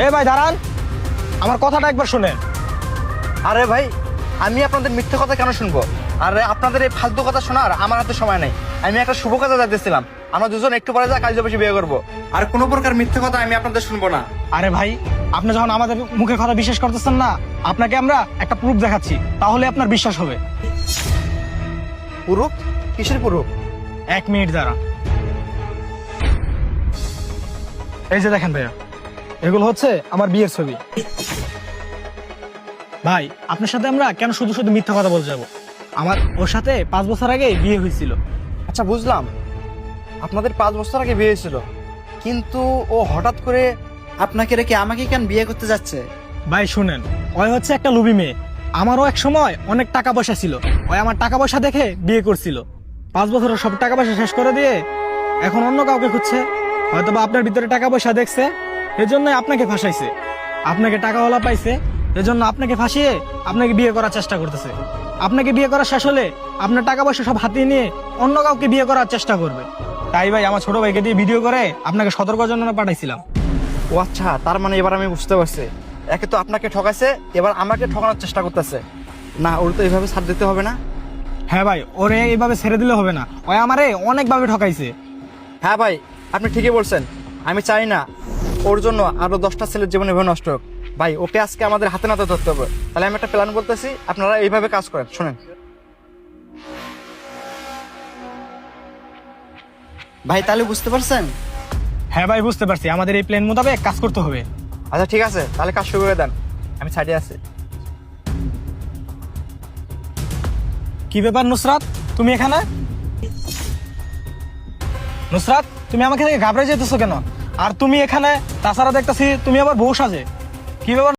এ ভাই দাঁড়ান, আমার কথাটা একবার শুনেন। আরে ভাই, আমি আপনাদের মিথ্যে কথা কেন শুনবো? আরে আপনাদের এই ফালতু কথা শোনার আমার হাতে সময় নেই। আমি একটা শুভ কাজে যাইতেছিলাম, আমরা দুজন একটু পরে যা কাজে বসে বিয়ে করবো। আর কোনো প্রকার মিথ্যে কথা আমি আপনাদের শুনবো না। আরে ভাই, আপনি যখন আমাদের মুখের কথা বিশ্বাস করতেছেন না, আপনাকে আমরা একটা প্রুফ দেখাচ্ছি, তাহলে আপনার বিশ্বাস হবে। পুরুষ? কিসের পুরুষ? 1 মিনিট দাঁড়া। এই যে দেখেন ভাইয়া, এগুলো হচ্ছে আমার বিয়ের ছবি। ভাই, আপনার সাথে আমরা কেন শুধু শুধু মিথ্যা কথা বলতে যাবো? আমার ওর সাথে 5 বছর আগে বিয়ে হয়েছিল। আচ্ছা বুঝলাম, আপনাদের 5 বছর আগে বিয়ে হয়েছিল, কিন্তু ও হঠাৎ করে আপনাকে রেখে আমাকে কেন বিয়ে করতে যাচ্ছে? ভাই শুনেন, ওই হচ্ছে একটা লুবি মেয়ে। আমারও এক সময় অনেক টাকা পয়সা ছিল, ওই আমার টাকা পয়সা দেখে বিয়ে করছিল। 5 বছরের সব টাকা পয়সা শেষ করে দিয়ে এখন অন্য কাউকে খুঁজছে। হয়তো বা আপনার ভিতরে টাকা পয়সা দেখছে, এজন্য আপনাকে ফাঁসাইছে। আপনাকে টাকাওয়ালা পাইছে, এজন্য আপনাকে ফাঁসিয়ে আপনাকে বিয়ে করার চেষ্টা করতেছে। আপনাকে বিয়ে করা শেষ হলে আপনার টাকা পয়সা সব হাতিয়ে নিয়ে অন্য কাউকে বিয়ে করার চেষ্টা করবে। তাই ভাই, আমার ছোট ভাইকে দিয়ে ভিডিও করে আপনাকে সতর্ক জন্য পাঠাইছিলাম। ও আচ্ছা, তার মানে এবার আমি বুঝতে পারছি। একে তো আপনাকে ঠকাইছে, এবার আমাকে ঠকানোর চেষ্টা করতেছে। না, ওর তো এইভাবে ছাড় দিতে হবে না। হ্যাঁ ভাই, ওরে এইভাবে ছেড়ে দিলে হবে না, ওই আমারে অনেকভাবে ঠকাইছে। হ্যাঁ ভাই, আপনি ঠিকই বলছেন। আমি চাই না ওর জন্য আরো 10টা ছেলের জীবন এভাবে নষ্ট হোক। ভাই, ওকে আজকে আমাদের হাতে নাতে ধরতে হবে। তাহলে আমি একটা প্ল্যান বলতেছি, আপনারা এইভাবে কাজ করেন। শোনেন ভাই, তাহলে বুঝতে পারছেন? হ্যাঁ ভাই, বুঝতে পারছি, আমাদের এই প্ল্যান মোতাবেক কাজ করতে হবে। আচ্ছা ঠিক আছে, তাহলে কাজ শুরু করে দেন, আমি সাইডে আছি। কি ব্যাপার নুসরাত, তুমি এখানে? নুসরাত, তুমি আমাকে থেকে ঘাবড়ে যেতেছো কেন? আর তুমি এখানে? তাছাড়া দেখতেছি তুমি আবার বউ সাজে, কি ব্যাপার?